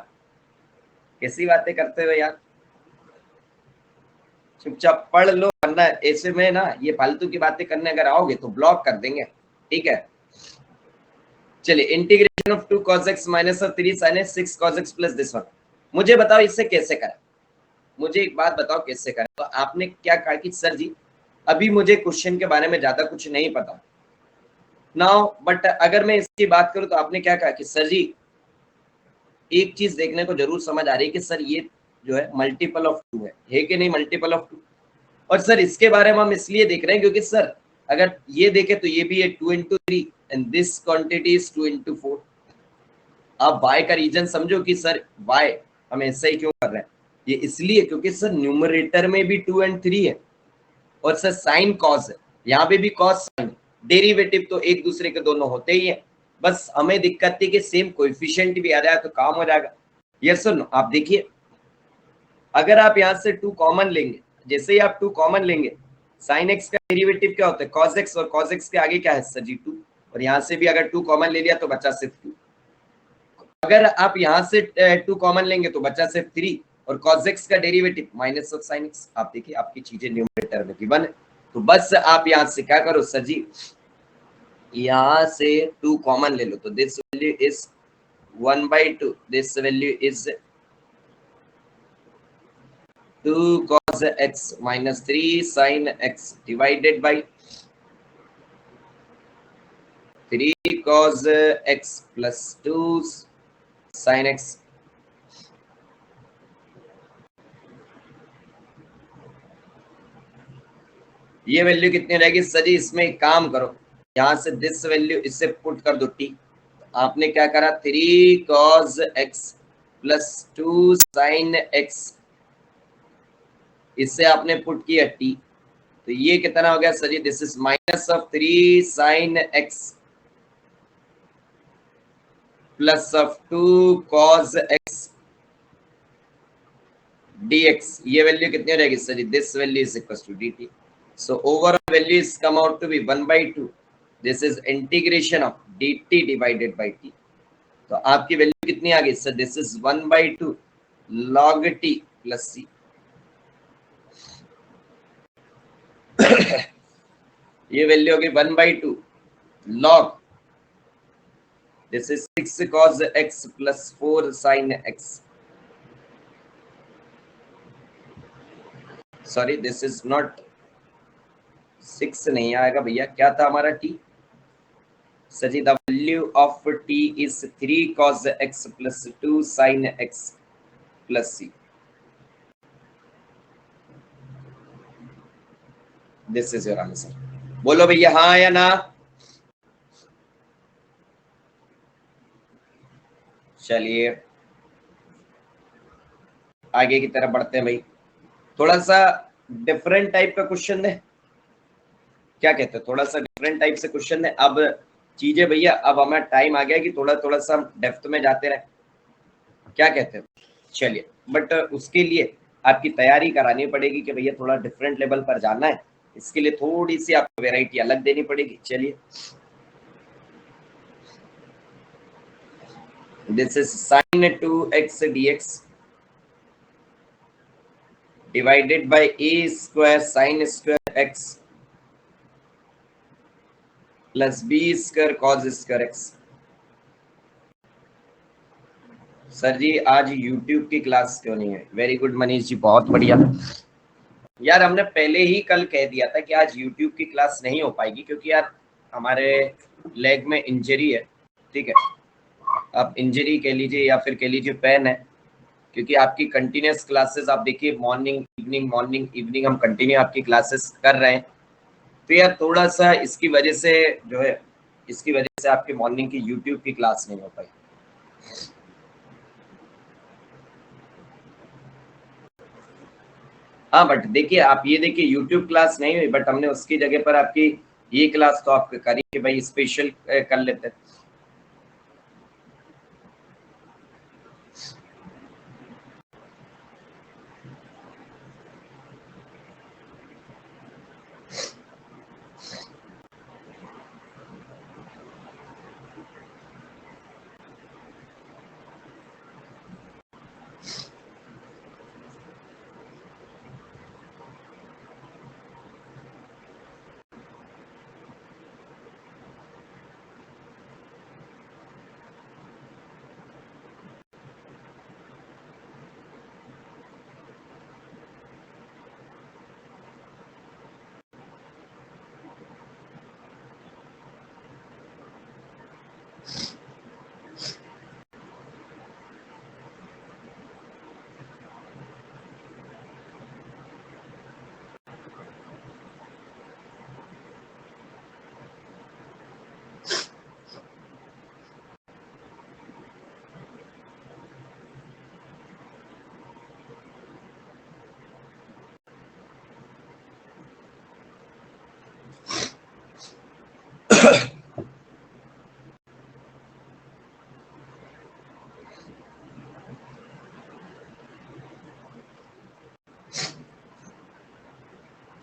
कैसी बातें करते हो यार, चुपचाप पढ़ लो, वरना ऐसे में ना ये फालतू की बातें करने अगर आओगे तो ब्लॉक कर देंगे। ठीक है, चलिए integration of 2 cos x minus 3 sin x 6 cos x plus this one, मुझे बताओ इससे कैसे करें, मुझे एक बात बताओ कैसे करें। तो आपने क्या कहा कि सर जी अभी मुझे क्वेश्चन के बारे में ज्यादा कुछ नहीं पता नाउ, बट अगर मैं इसकी बात करूं तो आपने क्या कहा कि सर जी एक चीज देखने को जरूर समझ आ रही है कि सर ये जो है मल्टीपल ऑफ टू है कि नहीं मल्टीपल ऑफ टू, और सर इसके बारे में हम इसलिए देख रहे हैं क्योंकि सर अगर ये देखे तो ये भी है 2 into 3 and this quantity is 2 into 4। आप y का रीजन समझो कि सर y हम ऐसा ही क्यों कर रहे हैं, ये इसलिए क्योंकि सर न्यूमरेटर में भी 2 and 3 है, और सर साइन कॉस है, यहाँ पे भी कॉस साइन, डेरिवेटिव तो एक दूसरे के दोनों होते ही है, बस हमें दिक्कत थी कि सेम कोएफिशिएंट भी आ जाए तो काम हो जाएगा। यस सर नो, आप देखिए अगर आप यहाँ से 2 कॉमन लेंगे, जैसे ही आप 2 कॉमन लेंगे, साइन एक्स का डेरिवेटिव क्या होता है कॉस एक्स, और कॉस एक्स के आगे क्या है सर जी 2, और यहाँ से भी अगर 2 कॉमन ले लिया तो बचा सिर्फ 2, अगर आप यहाँ से 2 कॉमन लेंगे तो बचा सिर्फ 3, और cos x का derivative minus of sin x। आप देखिए आपकी चीजें न्यूमरेटर में गिवन है, तो बस आप यहाँ से क्या करो सर जी, यहाँ से 2 कॉमन ले लो, तो this value is 1/2, this value is 2 cos x minus 3 sin x divided by 3 cos x plus 2 sin x। ये वैल्यू कितनी रहेगी सर जी? इसमें एक काम करो, यहाँ से दिस वैल्यू इससे पुट कर दो टी। आपने क्या करा, 3 cos x plus 2 sin x, इससे आपने पुट किया टी, तो ये कितना हो गया sir ji? This is minus of 3 sin x plus of 2 cos x dx। ये वैल्यू कितनी रहेगी sir ji? This value is equal to dt। So overall value is come out to be 1/2। This is integration of dt divided by t। तो आपकी value कितनी आ गई sir? This is 1/2 log t plus c। ये value होगी 1/2 log, this is 6 cos x plus 4 sin x। Sorry, this is not 6 नहीं आएगा भैया, क्या था हमारा t sir ji? The value of t is 3 cos x plus 2 sin x plus c। This is your answer. बोलो भैया हाँ या ना। चलिए आगे की तरफ बढ़ते हैं भाई, थोड़ा सा डिफरेंट टाइप का क्वेश्चन है, क्या कहते हैं? थोड़ा सा डिफरेंट टाइप से क्वेश्चन है। अब चीजें भैया, अब हमें टाइम आ गया कि थोड़ा थोड़ा सा डेप्थ में जाते रहे, क्या कहते हैं? चलिए, बट उसके लिए आपकी तैयारी करानी पड़ेगी कि भैया थोड़ा डिफरेंट लेवल पर जाना है, इसके लिए थोड़ी सी आपको वेराइटी अलग देनी पड़ेगी। चलिए, this is sin 2x dx divided by a square sin square x plus b square cos square x। Sir जी आज YouTube की क्लास क्यों नहीं है? वेरी गुड मनीष जी, बहुत बढ़िया। यार हमने पहले ही कल कह दिया था कि आज YouTube की क्लास नहीं हो पाएगी, क्योंकि यार हमारे लेग में इंजरी है, ठीक है? आप इंजरी कह लीजिए या फिर कह लीजिए पेन है, क्योंकि आपकी कंटिन्यूस क्लासेस आप देखिए मॉर्निंग इवनिंग हम कंटिन्यू आपकी क्लासेस कर रहे हैं, तो यार थोड़ा सा इसकी वजह से जो है, इसकी वजह से आपकी मॉर्निंग की YouTube की क्लास नहीं हो पाई। हाँ बट देखिए, आप ये देखिए यूट्यूब क्लास नहीं हुई, बट हमने उसकी जगह पर आपकी ये क्लास तो आप करी कि भाई स्पेशल कर लेते हैं।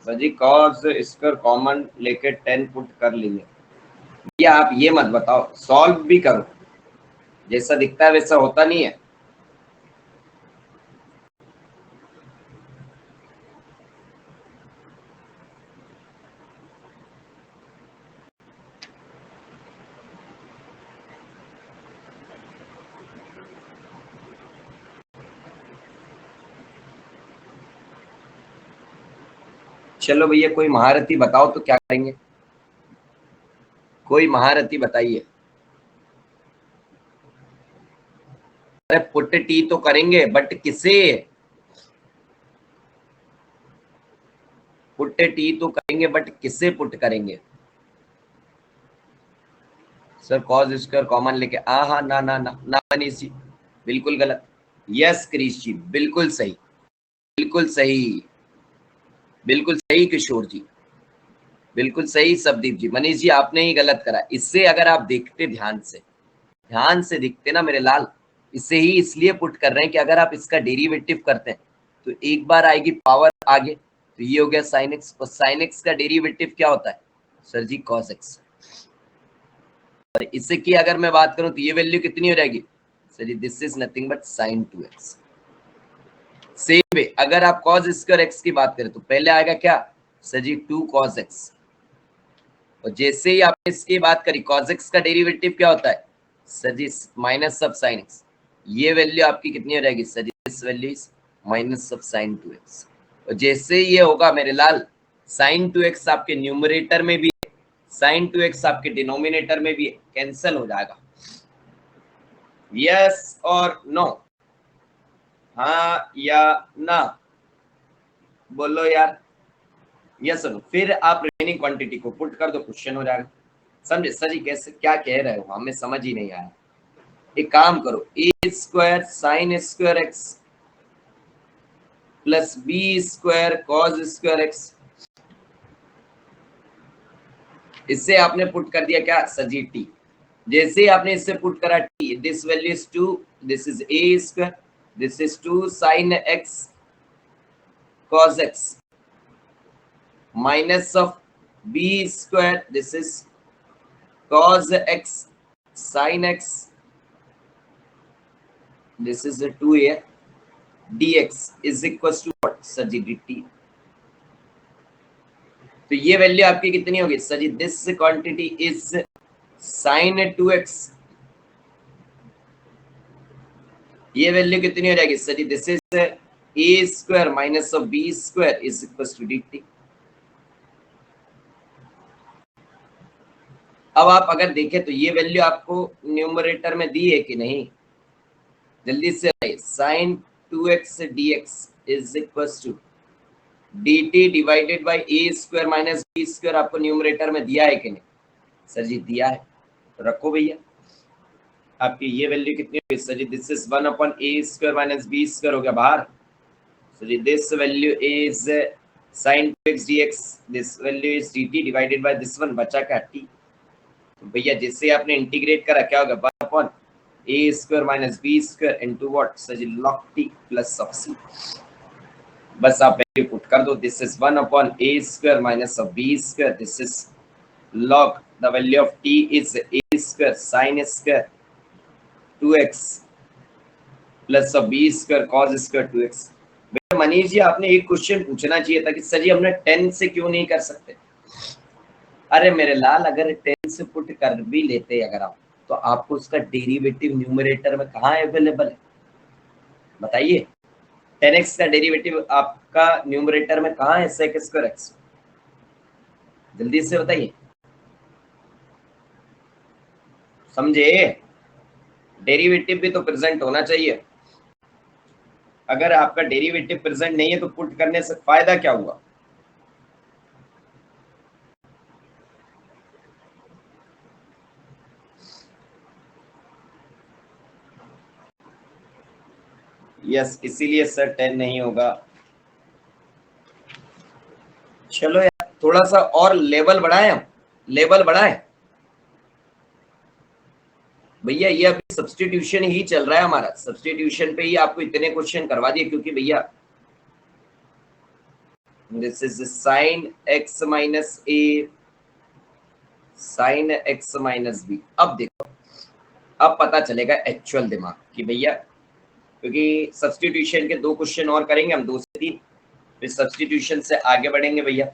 Sir ji cos square common लेके 10 पुट कर लेंगे, या आप ये मत बताओ, सॉल्व भी करो, जैसा दिखता है वैसा होता नहीं है। चलो भैया कोई महारथी बताओ तो क्या करेंगे, कोई महारथी बताइए। अरे पुट टी तो करेंगे, बट किसे? पुट टी तो करेंगे बट किससे पुट करेंगे सर? कॉज स्क्वायर कॉमन लेके हाँ ना ना ना ना मनीष जी, बिल्कुल गलत। यस क्रिश जी, बिल्कुल सही, बिल्कुल सही, बिल्कुल सही किशोर जी, बिल्कुल सही सबदीप जी। मनीष जी आपने ही गलत करा। इससे अगर आप देखते ध्यान से दिखते ना मेरे लाल, इससे ही इसलिए पुट कर रहे हैं कि अगर आप इसका डेरिवेटिव करते हैं तो एक बार आएगी पावर आगे, तो ये हो गया साइन एक्स, और साइन एक्स का डेरिवेटिव क्या होता है सर जी? Cos x. इससे की अगर मैं बात करूं तो ये वैल्यू कितनी हो जाएगी sir ji? This is nothing but sine 2x। Same way अगर आप कॉस स्क्वायर एक्स की बात करें तो पहले आएगा क्या सर जी? 2 cos x, और जैसे ही आपने इसकी बात करी cos x का डेरिवेटिव क्या होता है सर जी? माइनस सब साइन x। ये वैल्यू आपकी कितनी हो जाएगी sir ji? This value is minus सब साइन 2x, और जैसे ये होगा मेरे लाल साइन 2x आपके न्यूमरेटर में भी है, साइन 2x आपके डिनोमिनेटर में भी है, कैंसिल हो जाएगा। यस और नो, हाँ या ना बोलो यार, यस और फिर आप रिमेनिंग क्वांटिटी को पुट कर दो, क्वेश्चन हो जाएगा। समझे सर जी कैसे क्या कह रहे हो? हमें समझ ही नहीं आया। एक काम करो, A square sine square x plus B square cos square X, इससे आपने पुट कर दिया क्या सर जी? टी। जैसे ही आपने इससे पुट करा T, this value is 2, this is a square, this is 2 sine x cos x minus of b square, this is cos x sin x, this is a 2 here, dx is equals to what sir ji? dt। तो ये value आपकी कितनी होगी sir ji? This quantity is sin 2x, ये value कितनी हो जाएगी sir ji? This is a square minus of b square is equals to dt। अब आप अगर देखें तो ये वैल्यू आपको न्यूमरेटर में दी है कि नहीं? जल्दी से sine 2x dx is equals to dt divided by a square minus b square, आपको न्यूमरेटर में दिया है कि नहीं सर जी? दिया है, तो रखो भैया। आपकी ये वैल्यू कितनी होगी sir ji? This is 1 upon a square minus b square हो गया बाहर। Sir ji this value is sin 2x dx, this value is dt divided by this one, बचा क्या t। तो भैया जिससे आपने इंटीग्रेट करा क्या होगा? 1 upon a square minus b square into what sir ji? log t plus of c। बस आप वैल्यू पुट कर दो, this is 1 upon a square minus of b square, this is log the value of t is a square sin square 2x plus of b square cos square 2x। बेटा मनीष जी आपने एक question पूछना चाहिए था कि sir जी हमने 10 से क्यों नहीं कर सकते? अरे मेरे लाल अगर 10 से पुट कर भी लेते अगर आप, तो आपको उसका डेरिवेटिव न्यूमरेटर में कहाँ अवेलेबल है बताइए? 10x का डेरिवेटिव आपका न्यूमरेटर में कहाँ है sec स्क्वायर x? जल्दी से बताइए, समझे? डेरिवेटिव भी तो प्रेजेंट होना चाहिए। अगर आपका डेरिवेटिव प्रेजेंट नहीं है तो पुट करने से फायदा क्या हुआ? यस, इसीलिए सर 10 नहीं होगा। चलो यार थोड़ा सा और लेवल बढ़ाएं, हम लेवल बढ़ाएं भैया। ये अभी सब्स्टिट्यूशन ही चल रहा है हमारा, सब्स्टिट्यूशन पे ही आपको इतने क्वेश्चन करवा दिए, क्योंकि भैया this is sine x minus a sine x minus b. अब देखो, अब पता चलेगा एक्चुअल दिमाग कि भैया, क्योंकि सब्स्टिट्यूशन के 2 क्वेश्चन और करेंगे हम, 2 से 3, फिर सब्स्टिट्यूशन से आगे बढ़ेंगे भैया।